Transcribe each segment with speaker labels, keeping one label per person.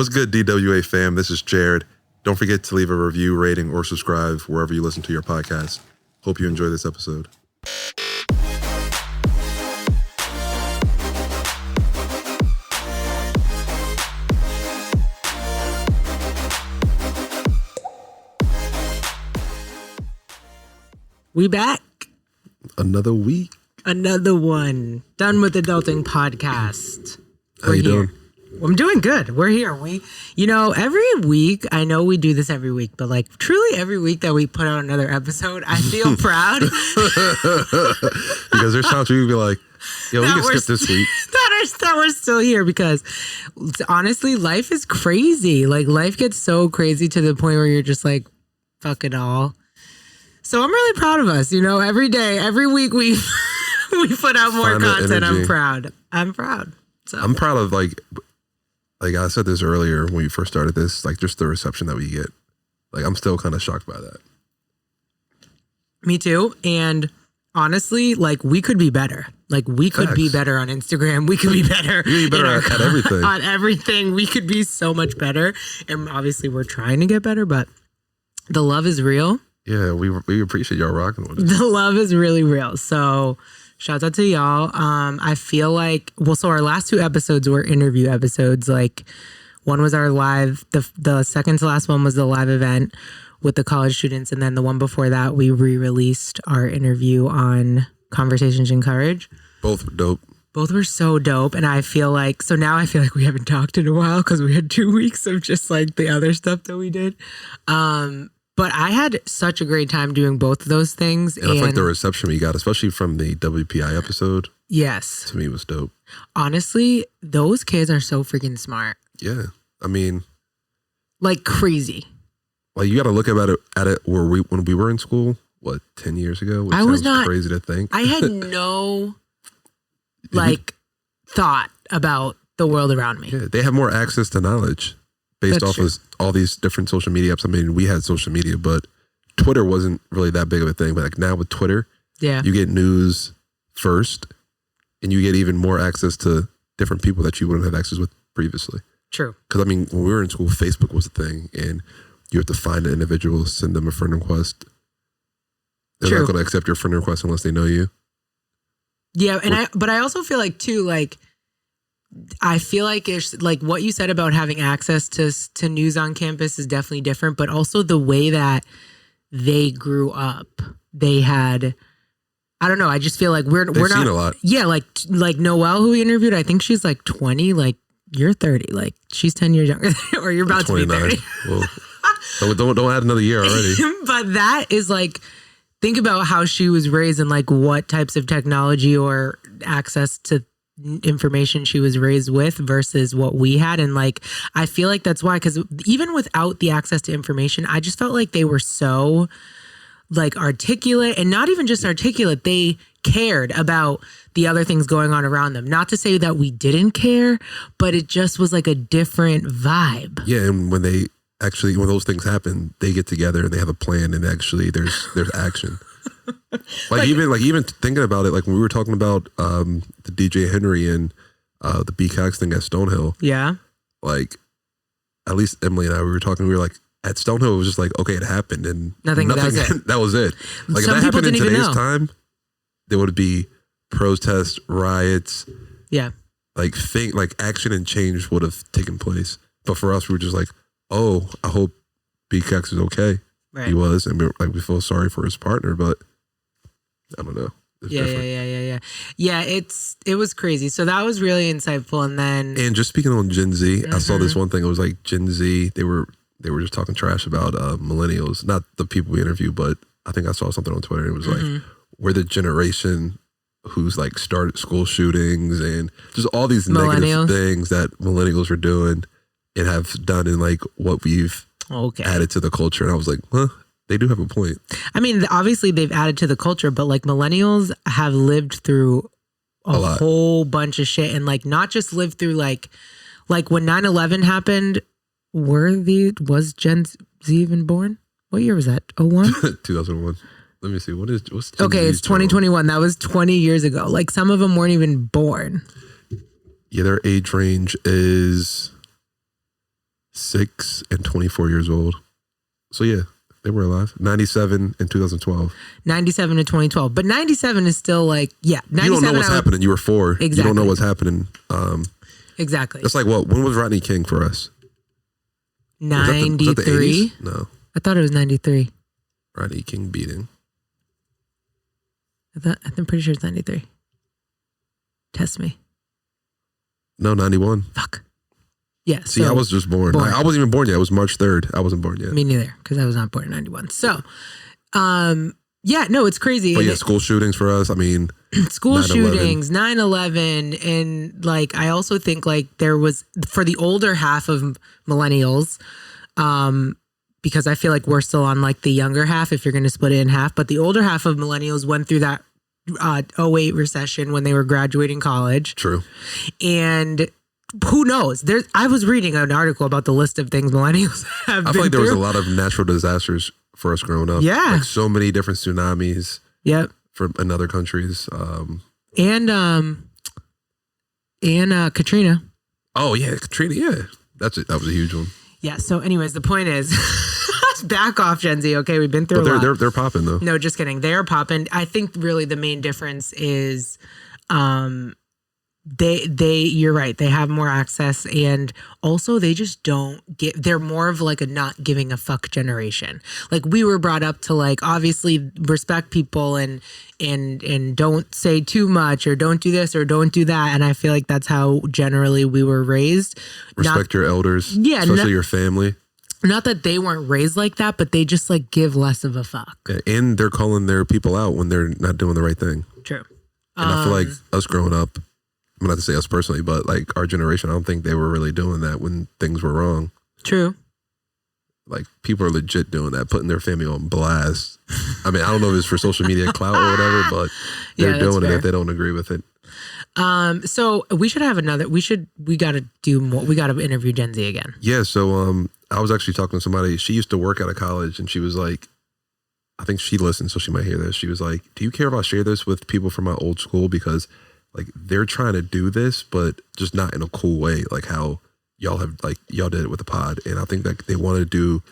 Speaker 1: What's good, DWA fam? This is Jared. Don't forget to leave a review, rating, or subscribe wherever you listen to your podcast. Hope you enjoy this episode.
Speaker 2: We back.
Speaker 1: Another week.
Speaker 2: Another one. Done with Adulting Podcast.
Speaker 1: How you doing?
Speaker 2: I'm doing good. We're here. Every week, I know we do this every week, but like truly every week that we put out another episode, I feel proud.
Speaker 1: Because there's times where you'd be like, yo, we can skip this week.
Speaker 2: that we're still here because honestly, life is crazy. Like life gets so crazy to the point where you're just like, fuck it all. So I'm really proud of us. Every day, every week we put out more content. I'm proud. So
Speaker 1: I'm proud of like I said this earlier when we first started this, like just the reception that we get. Like I'm still kind of shocked by that.
Speaker 2: Me too. And honestly, like we could be better. Like we could be better on Instagram. We could be better.
Speaker 1: You could be better at everything.
Speaker 2: On everything. We could be so much better. And obviously we're trying to get better, but the love is real.
Speaker 1: Yeah, we appreciate y'all rocking with us.
Speaker 2: The love is really real. So shout out to y'all. I feel like, so our last two episodes were interview episodes. Like one was our live, the second to last one was the live event with the college students. And then the one before that, we re-released our interview on Conversations and Courage.
Speaker 1: Both were dope.
Speaker 2: Both were so dope. And I feel like we haven't talked in a while because we had 2 weeks of just like the other stuff that we did. But I had such a great time doing both of those things.
Speaker 1: And I feel like the reception we got, especially from the WPI episode,
Speaker 2: yes,
Speaker 1: to me was dope.
Speaker 2: Honestly, those kids are so freaking smart.
Speaker 1: Yeah. I mean,
Speaker 2: like crazy.
Speaker 1: Like you got to look at it when we were in school, 10 years ago? Which
Speaker 2: I was not
Speaker 1: crazy to think.
Speaker 2: I had no thought about the world around me.
Speaker 1: Yeah, they have more access to knowledge. Based off of all these different social media apps. I mean, we had social media, but Twitter wasn't really that big of a thing. But like now with Twitter, you get news first and you get even more access to different people that you wouldn't have access with previously.
Speaker 2: True.
Speaker 1: Because I mean, when we were in school, Facebook was a thing and you have to find an individual, send them a friend request. They're not going to accept your friend request unless they know you.
Speaker 2: Yeah. But I also feel like too, like, I feel like it's like what you said about having access to news on campus is definitely different, but also the way that they grew up, they had, I don't know. I just feel like we're not
Speaker 1: seen a lot.
Speaker 2: Yeah. Like Noelle, who we interviewed, I think she's like 20, like you're 30, like she's 10 years younger or you're about to be 30.
Speaker 1: Well, don't add another year already.
Speaker 2: But that is like, think about how she was raised and like what types of technology or access to information she was raised with versus what we had. And like I feel like that's why, because even without the access to information, I just felt like they were so like articulate, and not even just articulate, they cared about the other things going on around them. Not to say that we didn't care, but it just was like a different vibe.
Speaker 1: Yeah, and when those things happen, they get together and they have a plan, and actually there's action. Even thinking about it, like when we were talking about the DJ Henry and the BCAX thing at Stonehill.
Speaker 2: Yeah.
Speaker 1: Like at least Emily and I, we were like at Stonehill, it was just like, okay, it happened and
Speaker 2: nothing that was it.
Speaker 1: That was it. Like
Speaker 2: Some
Speaker 1: if that happened in today's time, there would be protests, riots.
Speaker 2: Yeah.
Speaker 1: Like action and change would have taken place. But for us, we were just like, oh, I hope BCAX is okay. Right. He was, and we feel sorry for his partner, but I don't know. Yeah.
Speaker 2: It was crazy. So that was really insightful. And just
Speaker 1: speaking on Gen Z, I saw this one thing. It was like Gen Z. They were just talking trash about millennials, not the people we interview, but I think I saw something on Twitter. It was like we're the generation who's like started school shootings and just all these negative things that millennials are doing and have done in like what we've added to the culture. And I was like, huh. They do have a point. I
Speaker 2: mean, obviously they've added to the culture, but like millennials have lived through a whole bunch of shit, and like not just lived through like when 9/11 happened, was Gen Z even born? What year was that? 01?
Speaker 1: 2001. Let me see. What's
Speaker 2: Gen okay, it's 2021. That was 20 years ago. Like some of them weren't even born.
Speaker 1: Yeah, their age range is 26 and 24 years old. So yeah, they were alive. 97 and 2012.
Speaker 2: 97 to 2012. But 97 is still like, yeah. 97,
Speaker 1: you don't know what's happening. You were 4. Exactly. You don't know what's happening.
Speaker 2: Exactly.
Speaker 1: It's like, when was Rodney King for us?
Speaker 2: 93?
Speaker 1: Was that the 80s? No.
Speaker 2: I thought it was 93.
Speaker 1: Rodney King beating.
Speaker 2: I'm pretty sure it's 93. Test me.
Speaker 1: No, 91.
Speaker 2: Fuck. Yeah.
Speaker 1: See, I was just born. I wasn't even born yet. It was March 3rd. I wasn't born yet.
Speaker 2: Me neither, because I was not born in 91. So, yeah, no, it's crazy.
Speaker 1: But yeah, school shootings for us. I mean,
Speaker 2: school 9/11. Shootings, 9/11, and like I also think like there was for the older half of millennials, because I feel like we're still on like the younger half if you're going to split it in half. But the older half of millennials went through that 08 recession when they were graduating college.
Speaker 1: True.
Speaker 2: And who knows? I was reading an article about the list of things millennials have
Speaker 1: I feel like there was a lot of natural disasters for us growing up.
Speaker 2: Yeah.
Speaker 1: Like so many different tsunamis.
Speaker 2: Yep.
Speaker 1: In other countries.
Speaker 2: And Katrina.
Speaker 1: Oh yeah, Katrina. Yeah. That was a huge one.
Speaker 2: Yeah. So anyways, the point is back off Gen Z. Okay. We've been through a lot.
Speaker 1: They're popping though.
Speaker 2: No, just kidding. They're popping. I think really the main difference is, you're right. They have more access, and also they just they're more of like a not giving a fuck generation. Like we were brought up to like obviously respect people and don't say too much or don't do this or don't do that. And I feel like that's how generally we were raised.
Speaker 1: Respect your elders, especially your family.
Speaker 2: Not that they weren't raised like that, but they just like give less of a fuck.
Speaker 1: Yeah, and they're calling their people out when they're not doing the right thing.
Speaker 2: True.
Speaker 1: And I feel like us growing up, I'm not to say us personally, but like our generation, I don't think they were really doing that when things were wrong.
Speaker 2: True.
Speaker 1: Like people are legit doing that, putting their family on blast. I mean, I don't know if it's for social media clout or whatever, but they're doing it if they don't agree with it.
Speaker 2: So we should have we got to do more. We got to interview Gen Z again.
Speaker 1: Yeah. So, I was actually talking to somebody, she used to work at a college and she was like, I think she listened, so she might hear this. She was like, do you care if I share this with people from my old school? Because like they're trying to do this, but just not in a cool way. Like how y'all did it with the pod. And I think that they want to do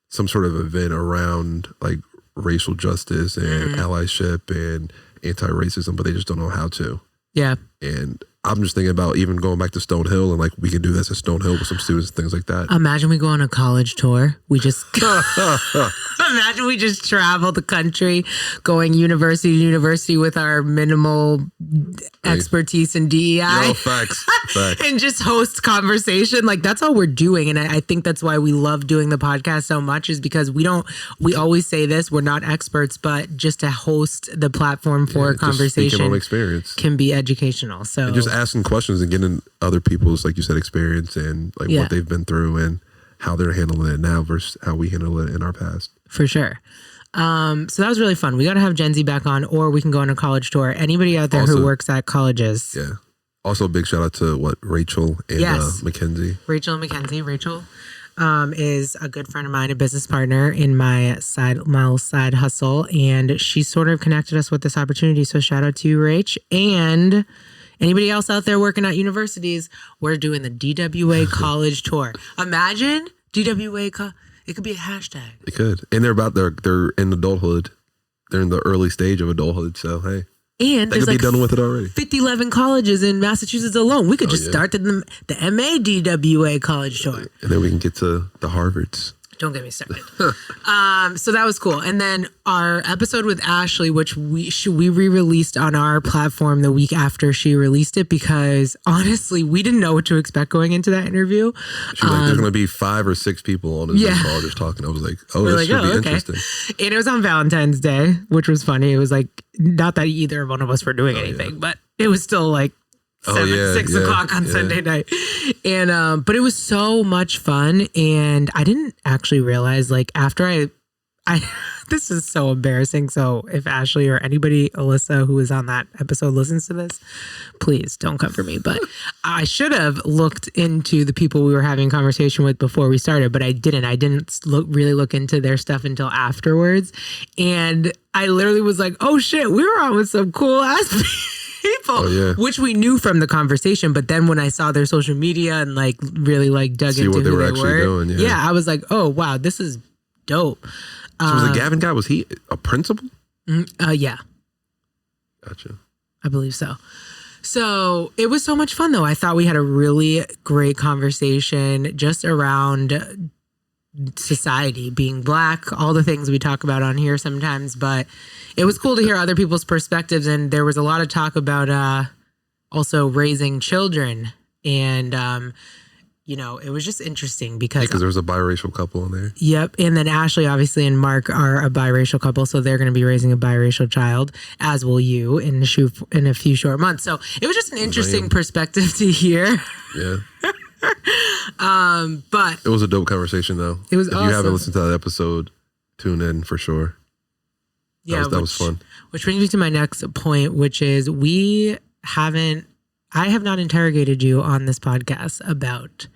Speaker 1: some sort of event around like racial justice and allyship and anti-racism, but they just don't know how to.
Speaker 2: Yeah.
Speaker 1: And I'm just thinking about even going back to Stonehill and like we can do this at Stonehill with some students and things like that.
Speaker 2: Imagine we go on a college tour. We just imagine we just travel the country going university to university with our minimal expertise in DEI.
Speaker 1: Yo, facts.
Speaker 2: And just host conversation. Like that's all we're doing. And I think that's why we love doing the podcast so much is because we always say this, we're not experts, but just to host the platform for a conversation
Speaker 1: on experience
Speaker 2: can be educational. So
Speaker 1: and just asking questions and getting other people's, like you said, experience and like what they've been through and how they're handling it now versus how we handle it in our past.
Speaker 2: For sure. So that was really fun. We got to have Gen Z back on, or we can go on a college tour. Anybody out there who works at colleges.
Speaker 1: Yeah. Also a big shout out to Rachel and Mackenzie.
Speaker 2: Rachel and Mackenzie. Rachel is a good friend of mine, a business partner in my side hustle. And she sort of connected us with this opportunity. So shout out to you, Rach. And anybody else out there working at universities, we're doing the DWA college tour. Imagine DWA, it could be a hashtag.
Speaker 1: It could. And they're in adulthood. They're in the early stage of adulthood. So, hey.
Speaker 2: And
Speaker 1: they could be done with it already.
Speaker 2: 11 colleges in Massachusetts alone. We could just start the MA DWA college tour.
Speaker 1: And then we can get to the Harvards.
Speaker 2: Don't get me started. So that was cool. And then our episode with Ashley, which we re-released on our platform the week after she released it, because honestly, we didn't know what to expect going into that interview.
Speaker 1: She was like, there's going to be 5 or 6 people on this Zoom call just talking. I was like, this should be interesting.
Speaker 2: And it was on Valentine's Day, which was funny. It was like, not that either one of us were doing anything, but it was still like 6 o'clock on Sunday night. And but it was so much fun. And I didn't actually realize, like, after I this is so embarrassing. So if Ashley or anybody, Alyssa, who was on that episode listens to this, please don't come for me. But I should have looked into the people we were having conversation with before we started, but I didn't. I didn't really look into their stuff until afterwards. And I literally was like, oh shit, we were on with some cool ass people, which we knew from the conversation. But then when I saw their social media and like really like dug into
Speaker 1: what they
Speaker 2: who
Speaker 1: were
Speaker 2: they
Speaker 1: actually
Speaker 2: were,
Speaker 1: doing. Yeah.
Speaker 2: I was like, oh wow, this is dope.
Speaker 1: So was the Gavin guy? Was he a principal?
Speaker 2: Yeah.
Speaker 1: Gotcha.
Speaker 2: I believe so. So it was so much fun though. I thought we had a really great conversation just around society, being Black, all the things we talk about on here sometimes, but it was cool to hear other people's perspectives. And there was a lot of talk about also raising children. And, it was just interesting because
Speaker 1: there was a biracial couple in there.
Speaker 2: Yep. And then Ashley, obviously, and Mark are a biracial couple. So they're going to be raising a biracial child, as will you in a few short months. So it was just an interesting perspective to hear.
Speaker 1: Yeah.
Speaker 2: But
Speaker 1: it was a dope conversation though.
Speaker 2: It was
Speaker 1: if
Speaker 2: awesome.
Speaker 1: you haven't listened to that episode, tune in for sure. That was fun.
Speaker 2: Which brings me to my next point, which is I have not interrogated you on this podcast about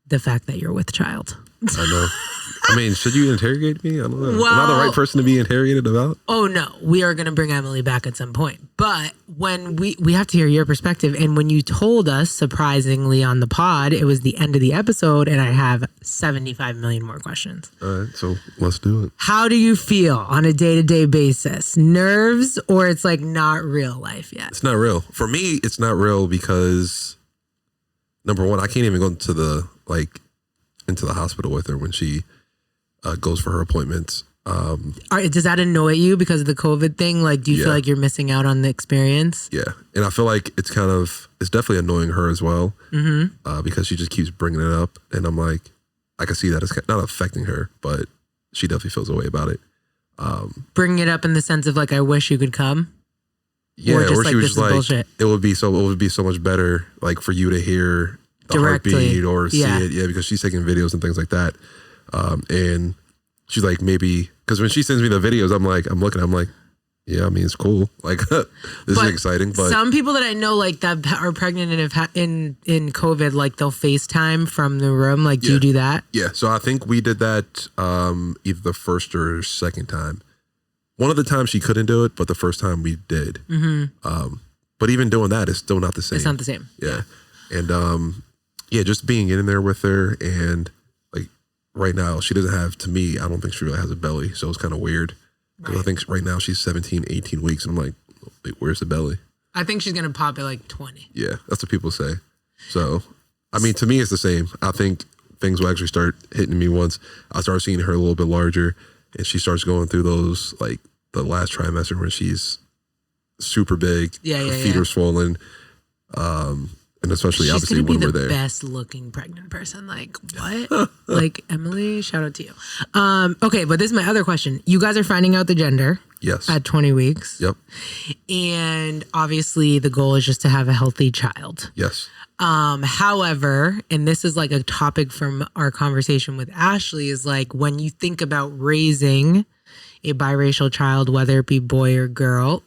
Speaker 2: the fact that you're with child.
Speaker 1: I know. I mean, should you interrogate me? I don't know.
Speaker 2: Well,
Speaker 1: am I the right person to be interrogated about?
Speaker 2: Oh no, we are going to bring Emily back at some point. But when we have to hear your perspective, and when you told us surprisingly on the pod, it was the end of the episode, and I have 75 million more questions.
Speaker 1: All right, so let's do it.
Speaker 2: How do you feel on a day-to-day basis? Nerves, or it's like not real life yet?
Speaker 1: It's not real. For me, it's not real because number one, I can't even go into the hospital with her when she goes for her appointments.
Speaker 2: Does that annoy you because of the COVID thing? Like, do you feel like you're missing out on the experience?
Speaker 1: Yeah. And I feel like it's definitely annoying her as well. Mm-hmm. Because she just keeps bringing it up. And I'm like, I can see that it's not affecting her, but she definitely feels a way about it.
Speaker 2: Bringing it up in the sense of like, I wish you could come.
Speaker 1: Yeah. Or she was just like,
Speaker 2: bullshit.
Speaker 1: it would be so much better like for you to hear the
Speaker 2: directly
Speaker 1: heartbeat or see it. Yeah. Because she's taking videos and things like that. And she's like, maybe, because when she sends me the videos, I'm like, yeah, I mean, it's cool. Like, this is exciting. But
Speaker 2: some people that I know, like, that are pregnant and have in COVID, like, they'll FaceTime from the room. Like, do you do that?
Speaker 1: Yeah. So I think we did that either the first or second time. One of the times she couldn't do it, but the first time we did. Mm-hmm. But even doing that is still not the same.
Speaker 2: It's not the same.
Speaker 1: Yeah. And just being in there with her, and like right now she doesn't have, to me, I don't think she really has a belly. So it's kind of weird. Because I think right now she's 17, 18 weeks. And I'm like, wait, where's the belly?
Speaker 2: I think she's going to pop at like 20.
Speaker 1: Yeah, that's what people say. So, I mean, to me, it's the same. I think things will actually start hitting me once I start seeing her a little bit larger and she starts going through those, like the last trimester when she's super big. Her feet are swollen. And especially obviously when we're there.
Speaker 2: She's the best looking pregnant person. Like, what? Like, Emily, shout out to you. Okay, but this is my other question. You guys are finding out the gender.
Speaker 1: Yes.
Speaker 2: At 20 weeks.
Speaker 1: Yep.
Speaker 2: And obviously the goal is just to have a healthy child.
Speaker 1: Yes.
Speaker 2: However, and this is like a topic from our conversation with Ashley, is like when you think about raising a biracial child, whether it be boy or girl,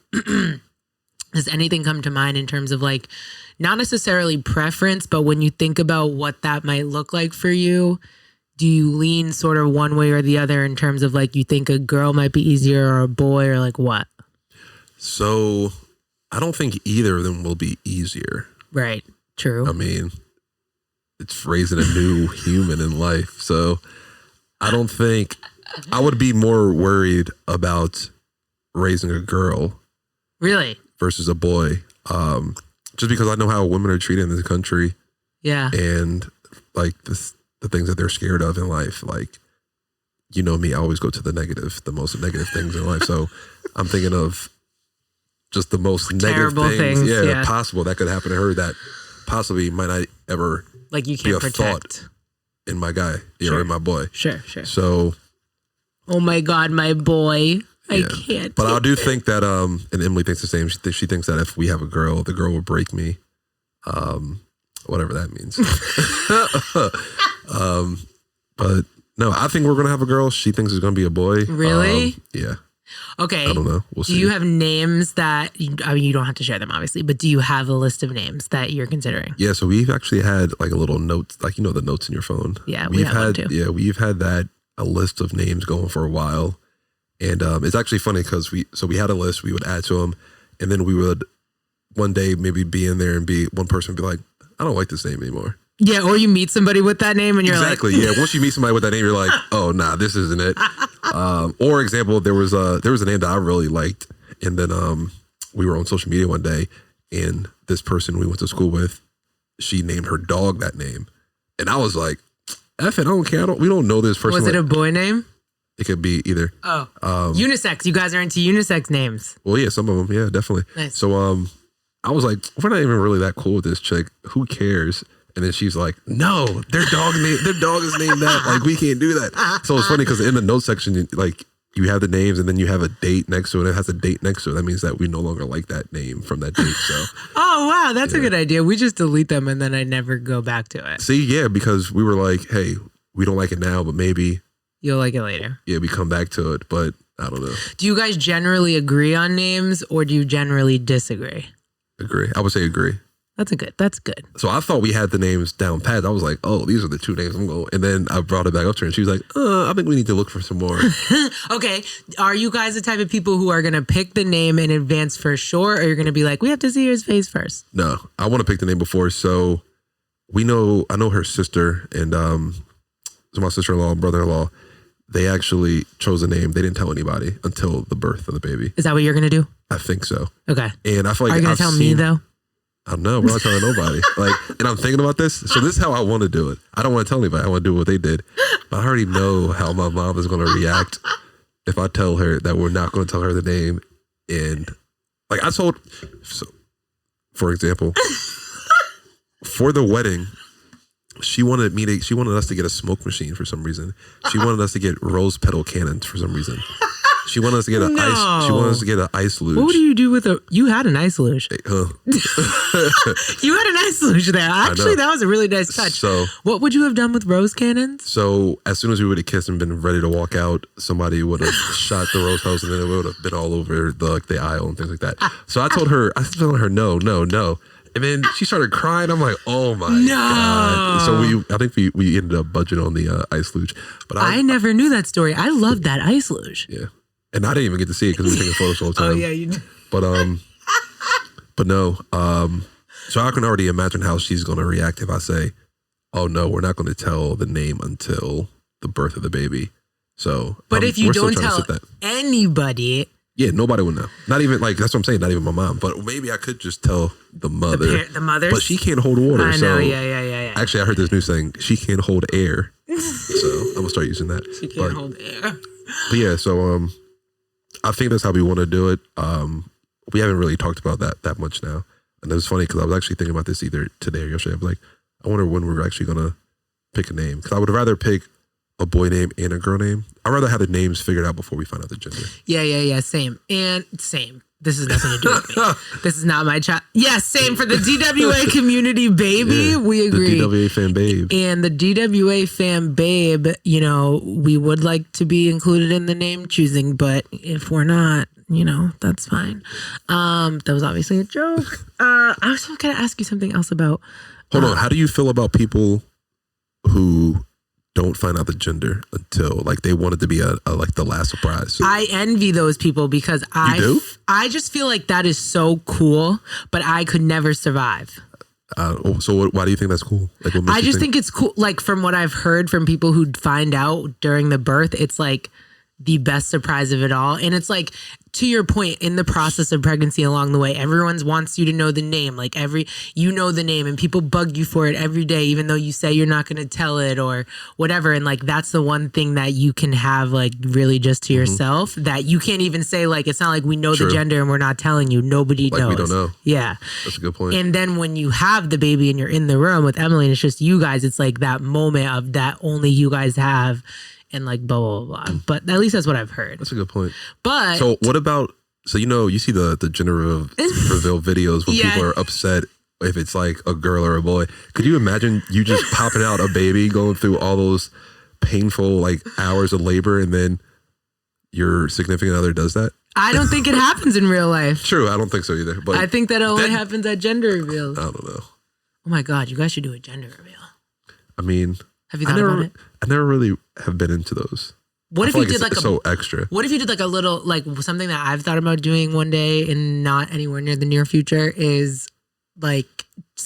Speaker 2: does anything come to mind in terms of like, not necessarily preference, but when you think about what that might look like for you, do you lean sort of one way or the other in terms of like you think a girl might be easier or a boy, or like what?
Speaker 1: So I don't think either of them will be easier.
Speaker 2: Right. True.
Speaker 1: I mean, it's raising a new human in life. So I don't think, I would be more worried about raising a girl.
Speaker 2: Really?
Speaker 1: Versus a boy. Just because I know how women are treated in this country.
Speaker 2: Yeah.
Speaker 1: And like the things that they're scared of in life. Like, you know me, I always go to the most negative things in life. So I'm thinking of just the most
Speaker 2: terrible
Speaker 1: negative things
Speaker 2: yeah.
Speaker 1: possible that could happen to her that possibly might not ever
Speaker 2: like you can't
Speaker 1: be a thought in my guy or in my boy.
Speaker 2: Sure.
Speaker 1: So,
Speaker 2: oh my God, my boy. I can't.
Speaker 1: But I do think that, and Emily thinks the same. She thinks that if we have a girl, the girl will break me. Whatever that means. But no, I think we're going to have a girl. She thinks it's going to be a boy.
Speaker 2: Really?
Speaker 1: Yeah.
Speaker 2: Okay.
Speaker 1: I don't know. We'll see.
Speaker 2: Do you have names that, I mean, you don't have to share them obviously, but do you have a list of names that you're considering?
Speaker 1: Yeah. So we've actually had like a little note, like, you know, the notes in your phone.
Speaker 2: Yeah. We've had one too.
Speaker 1: Yeah. We've had a list of names going for a while. And it's actually funny because we had a list we would add to them, and then we would one day maybe be in there and be one person be like, I don't like this name anymore.
Speaker 2: Yeah, or you meet somebody with that name and you're
Speaker 1: exactly,
Speaker 2: like,
Speaker 1: yeah. Once you meet somebody with that name, you're like, oh nah, this isn't it. Or example, there was a name that I really liked, and then we were on social media one day, and this person we went to school with, she named her dog that name, and I was like, F it, I don't care. We don't know this person.
Speaker 2: Was it a boy name?
Speaker 1: It could be either.
Speaker 2: Oh, unisex. You guys are into unisex names.
Speaker 1: Well, yeah, some of them, yeah, definitely.
Speaker 2: Nice.
Speaker 1: So I was like, we're not even really that cool with this chick. Who cares? And then she's like, no, their dog is named that. Like, we can't do that. So it's funny because in the notes section, like, you have the names and then you have a date next to it. It has a date next to it. That means that we no longer like that name from that date. So.
Speaker 2: Oh, wow. That's a good idea. We just delete them and then I never go back to it.
Speaker 1: See, yeah, because we were like, hey, we don't like it now, but maybe.
Speaker 2: You'll like it later.
Speaker 1: Yeah, we come back to it, but I don't know.
Speaker 2: Do you guys generally agree on names or do you generally disagree?
Speaker 1: Agree. I would say agree.
Speaker 2: That's good.
Speaker 1: So I thought we had the names down pat. I was like, oh, these are the two names I'm going. And then I brought it back up to her and she was like, I think we need to look for some more.
Speaker 2: Okay. Are you guys the type of people who are going to pick the name in advance for sure? Or you're going to be like, we have to see his face first?
Speaker 1: No, I want to pick the name before. So I know her sister and so my sister-in-law and brother-in-law, they actually chose a name. They didn't tell anybody until the birth of the baby.
Speaker 2: Is that what you're going to do?
Speaker 1: I think so.
Speaker 2: Okay.
Speaker 1: And I feel like
Speaker 2: are you going to tell me though?
Speaker 1: I don't know. We're not telling nobody. Like, and I'm thinking about this. So this is how I want to do it. I don't want to tell anybody. I want to do what they did. But I already know how my mom is going to react if I tell her that we're not going to tell her the name. And like I told, so, for example, for the wedding, she wanted us to get a smoke machine for some reason. She wanted us to get rose petal cannons for some reason. She wanted us to get an ice luge.
Speaker 2: What would you do with you had an ice luge. You had an ice luge there. Actually, that was a really nice touch. So what would you have done with rose cannons?
Speaker 1: So as soon as we would have kissed and been ready to walk out, somebody would have shot the rose petals and then it would have been all over the aisle and things like that. So I told her, no. And then she started crying. I'm like, oh my God. So I think we ended up budgeting on the ice luge. But
Speaker 2: I never knew that story. I loved that ice luge.
Speaker 1: Yeah. And I didn't even get to see it because we were taking photos all the time.
Speaker 2: Oh yeah, you did.
Speaker 1: But no. So I can already imagine how she's gonna react if I say, oh no, we're not gonna tell the name until the birth of the baby. So
Speaker 2: but if you don't tell anybody,
Speaker 1: yeah, nobody would know. Not even like that's what I'm saying. Not even my mom. But maybe I could just tell the mother.
Speaker 2: The mother.
Speaker 1: But she can't hold water.
Speaker 2: I know.
Speaker 1: So
Speaker 2: yeah.
Speaker 1: Actually, I heard this new saying. She can't hold air. So I'm gonna start using that.
Speaker 2: She can't hold air.
Speaker 1: But yeah, so I think that's how we want to do it. We haven't really talked about that much now, and it was funny because I was actually thinking about this either today or yesterday. I was like, I wonder when we're actually gonna pick a name because I would rather pick a boy name and a girl name. I'd rather have the names figured out before we find out the gender.
Speaker 2: Yeah. Same. This has nothing to do with me. This is not my child. Yes, same for the DWA community, baby. Yeah, we agree.
Speaker 1: The DWA fan babe.
Speaker 2: And the DWA fan babe, we would like to be included in the name choosing, but if we're not, that's fine. That was obviously a joke. I was going to ask you something else about.
Speaker 1: Hold on. How do you feel about people who don't find out the gender until like they want it to be a like the last surprise?
Speaker 2: I envy those people because I just feel like that is so cool, but I could never survive.
Speaker 1: Why do you think that's cool? Like, what makes
Speaker 2: I just think it's cool. Like from what I've heard from people who find out during the birth, it's like the best surprise of it all. And it's like, to your point, in the process of pregnancy along the way, everyone wants you to know the name. Like the name and people bug you for it every day, even though you say you're not going to tell it or whatever. And like, that's the one thing that you can have like really just to yourself that you can't even say like, it's not like we know the gender and we're not telling you. Nobody knows.
Speaker 1: We don't know.
Speaker 2: Yeah.
Speaker 1: That's a good point.
Speaker 2: And then when you have the baby and you're in the room with Emily and it's just you guys, it's like that moment of that only you guys have. And like blah, blah, blah. But at least that's what I've heard.
Speaker 1: That's a good point.
Speaker 2: But
Speaker 1: so what about, you see the gender reveal videos when people are upset if it's like a girl or a boy. Could you imagine you just popping out a baby going through all those painful like hours of labor and then your significant other does that?
Speaker 2: I don't think it happens in real life.
Speaker 1: True. I don't think so either. But
Speaker 2: I think that only happens at gender reveals.
Speaker 1: I don't know.
Speaker 2: Oh my God. You guys should do a gender reveal.
Speaker 1: I mean,
Speaker 2: have you thought about it?
Speaker 1: I never really have been into those.
Speaker 2: What if you did like
Speaker 1: so extra?
Speaker 2: What if you did like a little, like something that I've thought about doing one day and not anywhere near the near future is like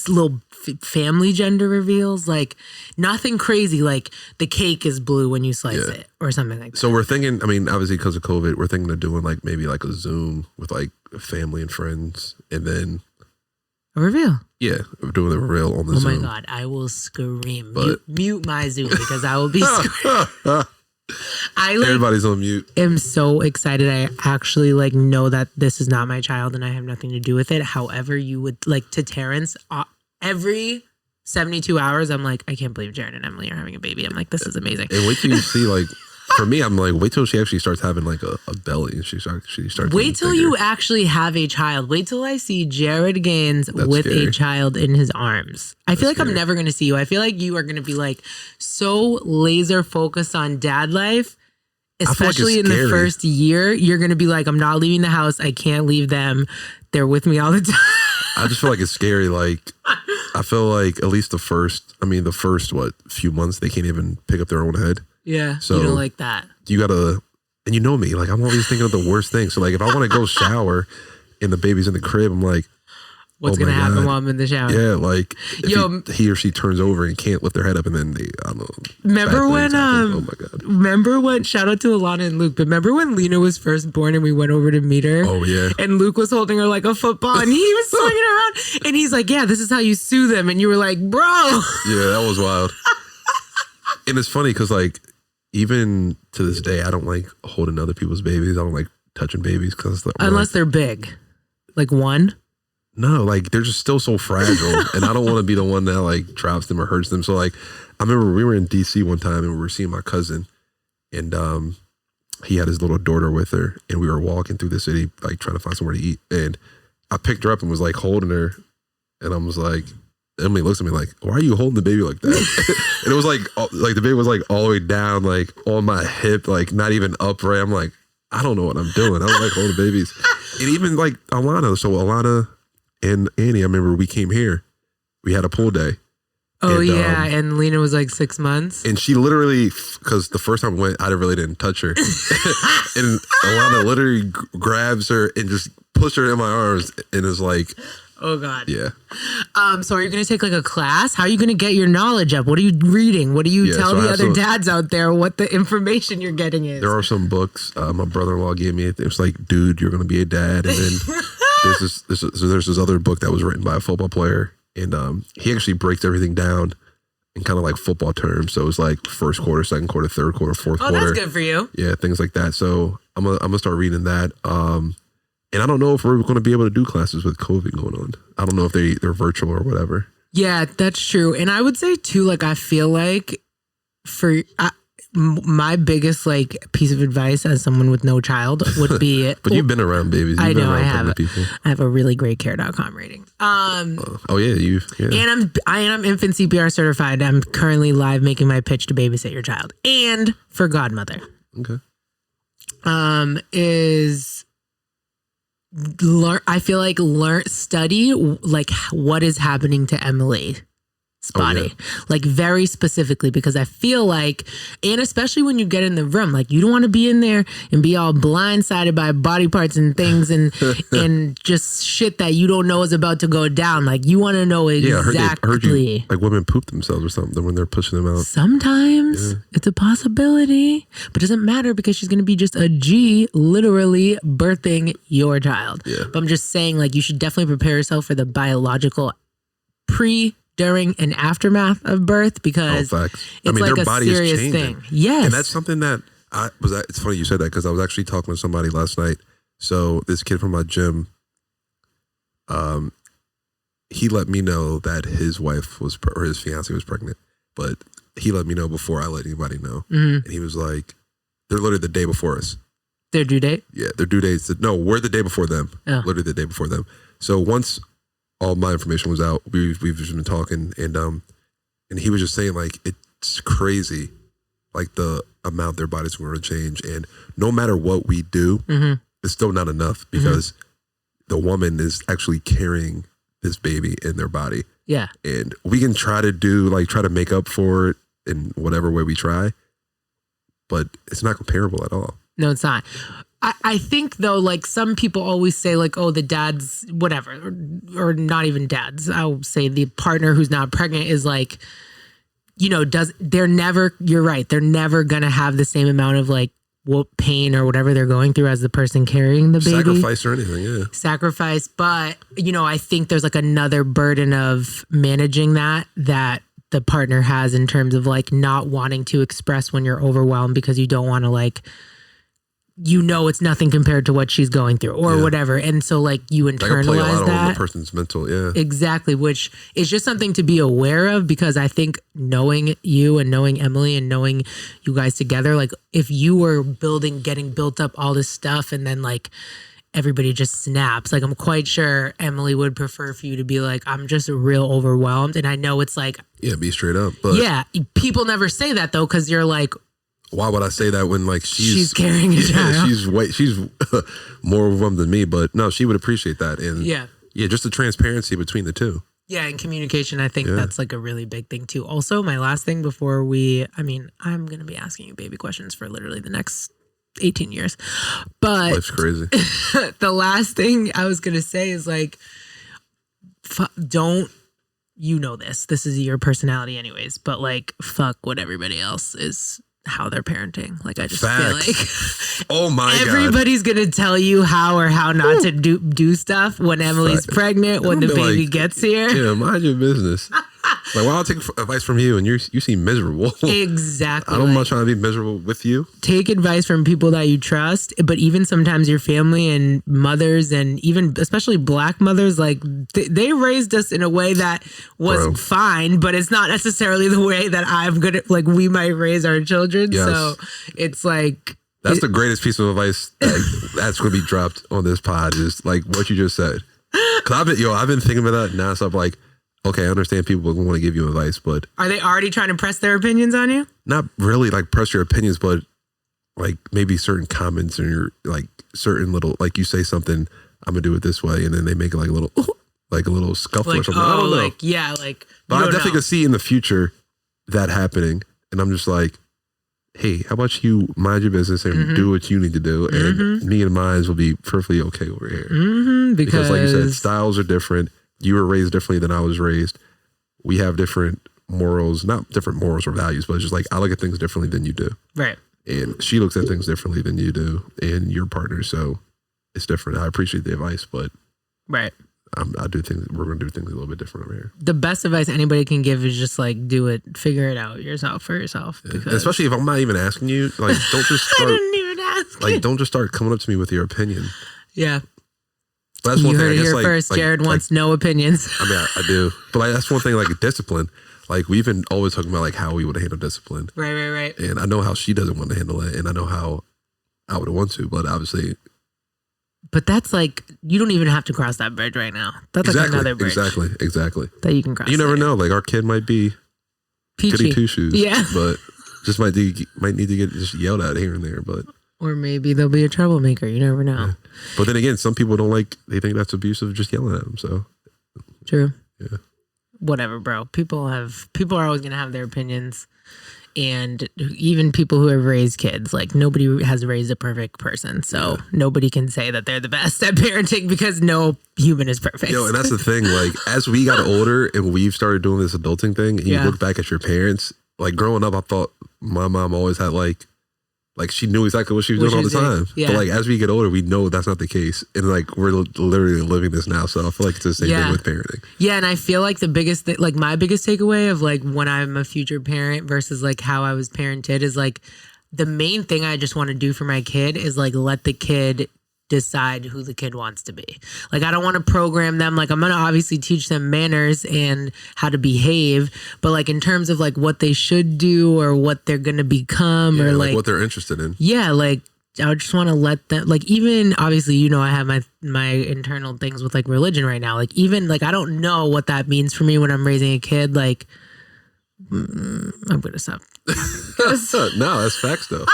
Speaker 2: little family gender reveals, like nothing crazy, like the cake is blue when you slice it or something like that.
Speaker 1: So we're thinking, I mean, obviously because of COVID, we're thinking of doing like maybe like a Zoom with like family and friends, and then
Speaker 2: a reveal.
Speaker 1: Yeah, we're doing the reveal on the Zoom.
Speaker 2: Oh my God, I will scream. Mute my Zoom because I will be screaming.
Speaker 1: Everybody's on mute.
Speaker 2: I'm so excited. I actually like know that this is not my child and I have nothing to do with it. However, you would like to Terrence, every 72 hours, I'm like, I can't believe Jared and Emily are having a baby. I'm like, this is amazing.
Speaker 1: And wait till you see like, for me, I'm like, wait till she actually starts having like a belly and she starts.
Speaker 2: Wait till you actually have a child. Wait till I see Jared Gaines with a child in his arms. I feel like I'm never going to see you. I feel like you are going to be like so laser focused on dad life, especially in the first year. You're going to be like, I'm not leaving the house. I can't leave them. They're with me all the time.
Speaker 1: I just feel like it's scary. Like, I feel like at least the first few months, they can't even pick up their own head.
Speaker 2: Yeah,
Speaker 1: so
Speaker 2: you don't like that.
Speaker 1: You gotta, and you know me, like I'm always thinking of the worst thing. So like if I want to go shower and the baby's in the crib, I'm like,
Speaker 2: what's gonna happen while I'm in the shower?
Speaker 1: Yeah, like he or she turns over and can't lift their head up, and then I don't know.
Speaker 2: Remember when?
Speaker 1: Oh my God!
Speaker 2: Remember when? Shout out to Alana and Luke. But remember when Lena was first born and we went over to meet her?
Speaker 1: Oh yeah.
Speaker 2: And Luke was holding her like a football, and he was swinging around, and he's like, "Yeah, this is how you sue them," and you were like, "Bro."
Speaker 1: Yeah, that was wild. And it's funny because like, even to this day, I don't like holding other people's babies. I don't like touching babies because
Speaker 2: unless they're big, like one.
Speaker 1: No, like they're just still so fragile, and I don't want to be the one that like drops them or hurts them. So like, I remember we were in DC one time and we were seeing my cousin, and he had his little daughter with her, and we were walking through the city like trying to find somewhere to eat, and I picked her up and was like holding her, and I was like. Emily looks at me like, why are you holding the baby like that? And it was like the baby was like all the way down, like on my hip, like not even upright. I'm like, I don't know what I'm doing. I don't like holding babies. And even like Alana. So Alana and Annie, I remember we came here. We had a pool day.
Speaker 2: Oh, and, yeah. And Lena was like 6 months.
Speaker 1: And she literally, because the first time we went, I really didn't touch her. And Alana literally grabs her and just pushes her in my arms and is like,
Speaker 2: oh God.
Speaker 1: Yeah.
Speaker 2: So are you going to take like a class? How are you going to get your knowledge up? What are you reading? What do you tell the other dads out there what the information you're getting is?
Speaker 1: There are some books my brother-in-law gave me. It was like, dude, you're going to be a dad. And then there's this other book that was written by a football player. And he actually breaks everything down in kind of like football terms. So it's like first quarter, second quarter, third quarter, fourth quarter.
Speaker 2: Oh, that's good for you.
Speaker 1: Yeah, things like that. So I'm gonna start reading that. And I don't know if we're going to be able to do classes with COVID going on. I don't know if they're virtual or whatever.
Speaker 2: Yeah, that's true. And I would say too, like, I feel like my biggest like piece of advice as someone with no child would be.
Speaker 1: But you've been around babies.
Speaker 2: I know I have. I have a really great care.com rating.
Speaker 1: Oh yeah,
Speaker 2: And I'm infant CPR certified. I'm currently live making my pitch to babysit your child and for godmother.
Speaker 1: Okay.
Speaker 2: I feel like study like what is happening to Emily's body, like very specifically, because I feel like, and especially when you get in the room, like you don't want to be in there and be all blindsided by body parts and things and and just shit that you don't know is about to go down. Like you want to know exactly.
Speaker 1: I heard you, like women poop themselves or something when they're pushing them out.
Speaker 2: Sometimes it's a possibility, but it doesn't matter because she's going to be just a G literally birthing your child.
Speaker 1: Yeah.
Speaker 2: But I'm just saying, like, you should definitely prepare yourself for the biological during, and aftermath of birth because it's like a serious thing. Yes.
Speaker 1: And that's something that it's funny you said that because I was actually talking to somebody last night. So this kid from my gym, he let me know that his wife or his fiance was pregnant, but he let me know before I let anybody know.
Speaker 2: Mm-hmm.
Speaker 1: And he was like, they're literally the day before us.
Speaker 2: Their due date?
Speaker 1: Yeah, their due dates. No, we're the day before them.
Speaker 2: Oh.
Speaker 1: Literally the day before them. So once all my information was out, we've just been talking, and he was just saying like it's crazy, like the amount their bodies are going to change, and no matter what we do, it's still not enough because the woman is actually carrying this baby in their body.
Speaker 2: Yeah,
Speaker 1: and we can try to make up for it in whatever way we try, but it's not comparable at all.
Speaker 2: No, it's not. I think though, like some people always say like, oh, the dad's whatever, or not even dads. I'll say the partner who's not pregnant is like, you know, they're never, you're right. They're never going to have the same amount of like pain or whatever they're going through as the person carrying the baby.
Speaker 1: Sacrifice or anything, yeah.
Speaker 2: Sacrifice. But, you know, I think there's like another burden of managing that the partner has in terms of like not wanting to express when you're overwhelmed because you don't want to like, you know, it's nothing compared to what she's going through or whatever. And so like you internalize
Speaker 1: play a lot
Speaker 2: that.
Speaker 1: On the person's mental, yeah.
Speaker 2: Exactly. Which is just something to be aware of, because I think knowing you and knowing Emily and knowing you guys together, like if you were getting built up all this stuff and then like everybody just snaps, like I'm quite sure Emily would prefer for you to be like, I'm just real overwhelmed. And I know it's like,
Speaker 1: yeah, be straight up. But
Speaker 2: yeah, people never say that though, because you're like,
Speaker 1: why would I say that when like she's
Speaker 2: carrying a child?
Speaker 1: She's more overwhelmed than me, but no, she would appreciate that. And yeah, just the transparency between the two. Yeah,
Speaker 2: and communication, I think that's like a really big thing too. Also, my last thing before I'm going to be asking you baby questions for literally the next 18 years. But
Speaker 1: life's crazy.
Speaker 2: The last thing I was going to say is like, don't, you know this is your personality anyways, but like fuck what everybody else is, how they're parenting. Like I just feel like
Speaker 1: oh my God,
Speaker 2: everybody's gonna tell you how or how not to do stuff when Emily's pregnant, when the baby gets here.
Speaker 1: Yeah, mind your business. Like, why I'll take advice from you and you seem miserable.
Speaker 2: Exactly.
Speaker 1: I'm not trying to be miserable with you.
Speaker 2: Take advice from people that you trust, but even sometimes your family and mothers, and even especially Black mothers, like they raised us in a way that was fine, but it's not necessarily the way that we might raise our children. Yes. So it's like,
Speaker 1: that's the greatest piece of advice that's going to be dropped on this pod, is like what you just said. Cause I've been thinking about that now. So I'm like, okay, I understand people want to give you advice, but
Speaker 2: are they already trying to press their opinions on you?
Speaker 1: Not really like press your opinions, but like maybe certain comments or your like certain little, like you say something, I'm gonna do it this way, and then they make like a little scuffle or something. I don't know.
Speaker 2: But
Speaker 1: I definitely could see in the future that happening, and I'm just like, hey, how about you mind your business and do what you need to do, and me and mine will be perfectly okay over here. Because like you said, styles are different. You were raised differently than I was raised. We have different morals, not different morals or values, but it's just like I look at things differently than you do.
Speaker 2: Right.
Speaker 1: And she looks at things differently than you do, and your partner. So it's different. I appreciate the advice, but
Speaker 2: right.
Speaker 1: I do things. We're going to do things a little bit different over here.
Speaker 2: The best advice anybody can give is just like do it, figure it out for yourself.
Speaker 1: Yeah. Especially if I'm not even asking you, like don't just start.
Speaker 2: I didn't even ask.
Speaker 1: Like don't just start coming up to me with your opinion.
Speaker 2: Yeah.
Speaker 1: But that's one
Speaker 2: you
Speaker 1: thing.
Speaker 2: heard it here first. Jared wants no opinions.
Speaker 1: I mean, I do. But like, that's one thing. Like discipline. Like we've been always talking about like how we would handle discipline.
Speaker 2: Right.
Speaker 1: And I know how she doesn't want to handle it, and I know how I would want to. But obviously.
Speaker 2: But that's like, you don't even have to cross that bridge right now. That's like another bridge.
Speaker 1: Exactly.
Speaker 2: That you can cross.
Speaker 1: You never know. Like our kid might be
Speaker 2: peachy.
Speaker 1: Goody two shoes.
Speaker 2: Yeah.
Speaker 1: But just might need to get just yelled at here and there. But
Speaker 2: or maybe they'll be a troublemaker. You never know.
Speaker 1: Yeah. But then again, some people they think that's abusive just yelling at them. So
Speaker 2: true.
Speaker 1: Yeah.
Speaker 2: Whatever, bro. People are always gonna have their opinions. And even people who have raised kids, like nobody has raised a perfect person. So nobody can say that they're the best at parenting because no human is perfect.
Speaker 1: And that's the thing. Like as we got older and we've started doing this adulting thing, and you look back at your parents, like growing up, I thought my mom always had like she knew exactly what she was doing all the time. Yeah. But like as we get older, we know that's not the case. And like we're literally living this now. So I feel like it's the same thing with parenting. Yeah.
Speaker 2: And I feel like the biggest thing, like my biggest takeaway of like when I'm a future parent versus like how I was parented is like the main thing I just want to do for my kid is like let the kid decide who the kid wants to be. Like I don't want to program them. Like I'm going to obviously teach them manners and how to behave, but like in terms of like what they should do or what they're going to become or like
Speaker 1: what they're interested in.
Speaker 2: Yeah, like I just want to let them, like even obviously, you know, I have my internal things with like religion right now. Like even like I don't know what that means for me when I'm raising a kid. Like I'm going to stop.
Speaker 1: No, that's facts though.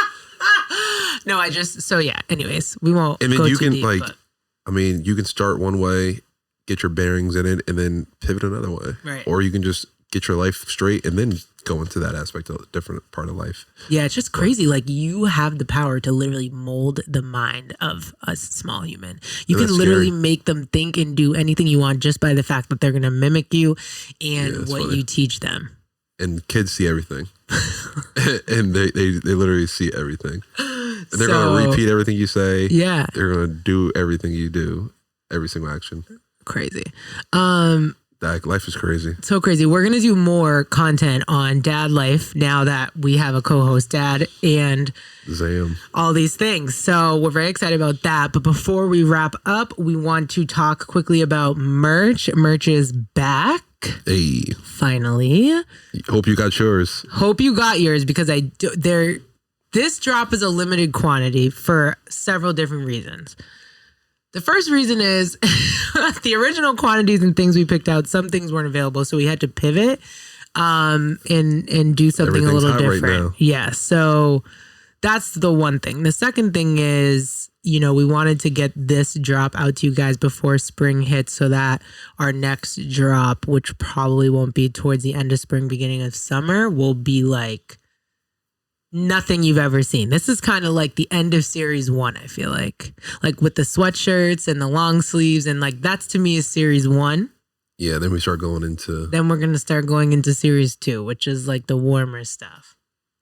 Speaker 2: No, anyways, we won't.
Speaker 1: And then
Speaker 2: go
Speaker 1: you
Speaker 2: too
Speaker 1: can
Speaker 2: deep,
Speaker 1: you can start one way, get your bearings in it, and then pivot another way.
Speaker 2: Right.
Speaker 1: Or you can just get your life straight and then go into that aspect of a different part of life.
Speaker 2: Yeah, it's just crazy. Like, you have the power to literally mold the mind of a small human. You can literally make them think and do anything you want just by the fact that they're going to mimic you and what you teach them.
Speaker 1: And kids see everything. And they literally see everything. They're going to repeat everything you say.
Speaker 2: Yeah.
Speaker 1: They're going to do everything you do. Every single action.
Speaker 2: Crazy.
Speaker 1: Life is crazy.
Speaker 2: So crazy. We're going to do more content on dad life now that we have a co-host dad and all these things. So we're very excited about that. But before we wrap up, we want to talk quickly about merch. Merch is back.
Speaker 1: Hey.
Speaker 2: Finally.
Speaker 1: Hope you got yours.
Speaker 2: Hope you got yours, because this drop is a limited quantity for several different reasons. The first reason is the original quantities and things we picked out, some things weren't available, so we had to pivot and do something a little different. Right now. Yeah, so that's the one thing. The second thing is, we wanted to get this drop out to you guys before spring hits, so that our next drop, which probably won't be towards the end of spring, beginning of summer, will be like nothing you've ever seen. This is kind of like the end of series 1, I feel like with the sweatshirts and the long sleeves, and like that's to me is series 1.
Speaker 1: Yeah, then we start going into.
Speaker 2: Then we're gonna start going into series 2, which is like the warmer stuff.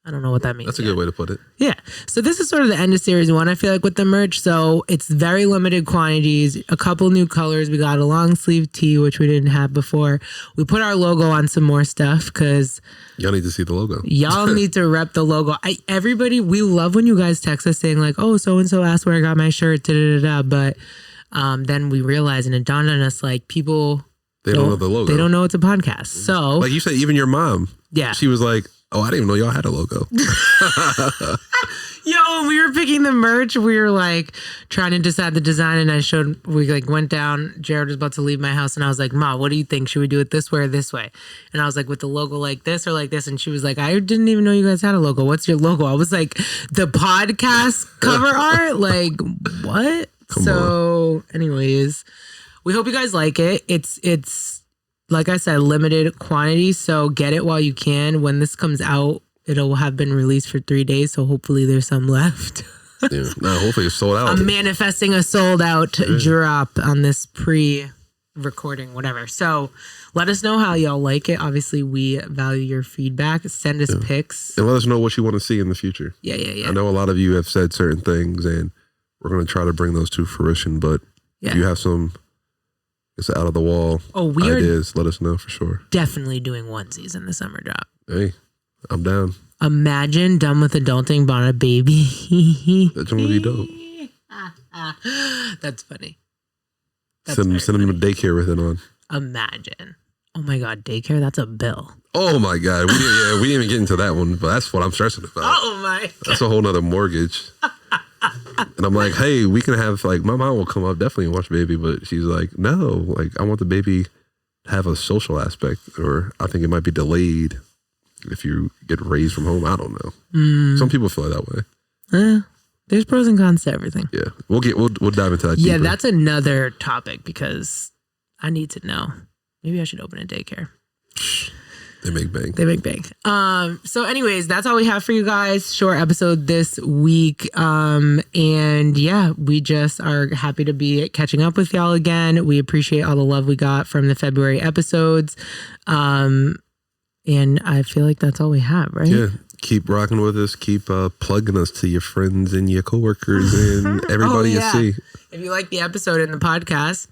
Speaker 2: I don't know what that means.
Speaker 1: That's a good way to put it.
Speaker 2: Yeah. So this is sort of the end of series 1, I feel like, with the merch. So it's very limited quantities, a couple new colors. We got a long sleeve tee, which we didn't have before. We put our logo on some more stuff because
Speaker 1: y'all need to see the logo.
Speaker 2: Y'all need to rep the logo. Everybody, we love when you guys text us saying like, oh, so-and-so asked where I got my shirt, da-da-da-da. But then we realized, and it dawned on us, like, people...
Speaker 1: They don't know the logo.
Speaker 2: They don't know it's a podcast. So...
Speaker 1: Like you said, even your mom.
Speaker 2: Yeah.
Speaker 1: She was like, oh, I didn't even know y'all had a logo.
Speaker 2: Yo, when we were picking the merch, we were like trying to decide the design, and we like went down. Jared was about to leave my house, and I was like, Ma, what do you think? Should we do it this way or this way? And I was like, with the logo like this or like this? And she was like, I didn't even know you guys had a logo. What's your logo? I was like, the podcast cover art? Like, what? Come on. Anyways, we hope you guys like it. It's like I said, limited quantity, so get it while you can. When this comes out, it'll have been released for 3 days, so hopefully there's some left.
Speaker 1: Yeah, no, hopefully it's sold out.
Speaker 2: I'm manifesting a sold out drop on this pre-recording, whatever. So let us know how y'all like it. Obviously, we value your feedback. Send us pics.
Speaker 1: And let us know what you want to see in the future.
Speaker 2: Yeah.
Speaker 1: I know a lot of you have said certain things, and we're going to try to bring those to fruition, but if you have some... It's out of the wall. Ideas. Let us know for sure.
Speaker 2: Definitely doing onesies in the summer drop.
Speaker 1: Hey, I'm down.
Speaker 2: Imagine done with adulting, bought a baby.
Speaker 1: That's gonna be dope.
Speaker 2: That's funny.
Speaker 1: Send them to daycare with it on.
Speaker 2: Imagine. Oh my God, daycare? That's a bill.
Speaker 1: Oh my God. We didn't even get into that one, but that's what I'm stressing about.
Speaker 2: Oh my God.
Speaker 1: That's a whole nother mortgage. And I'm like, hey, we can have, like, my mom will come up definitely and watch baby, but she's like, no, like, I want the baby to have a social aspect, or I think it might be delayed if you get raised from home. I don't know. Some people feel that way.
Speaker 2: There's pros and cons to everything.
Speaker 1: Yeah, we'll dive into that.
Speaker 2: Yeah,
Speaker 1: deeper.
Speaker 2: That's another topic, because I need to know. Maybe I should open a daycare.
Speaker 1: They make bank.
Speaker 2: So anyways, that's all we have for you guys. Short episode this week. And yeah, we just are happy to be catching up with y'all again. We appreciate all the love we got from the February episodes. And I feel like that's all we have, right?
Speaker 1: Yeah. Keep rocking with us. Keep plugging us to your friends and your coworkers and everybody you see.
Speaker 2: If you like the episode and the podcast,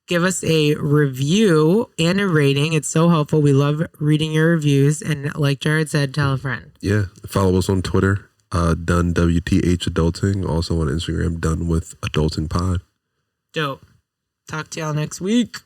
Speaker 2: give us a review and a rating. It's so helpful. We love reading your reviews. And like Jared said, tell a friend.
Speaker 1: Yeah. Follow us on Twitter, done WTH Adulting. Also on Instagram, done with Adulting Pod.
Speaker 2: Dope. Talk to y'all next week.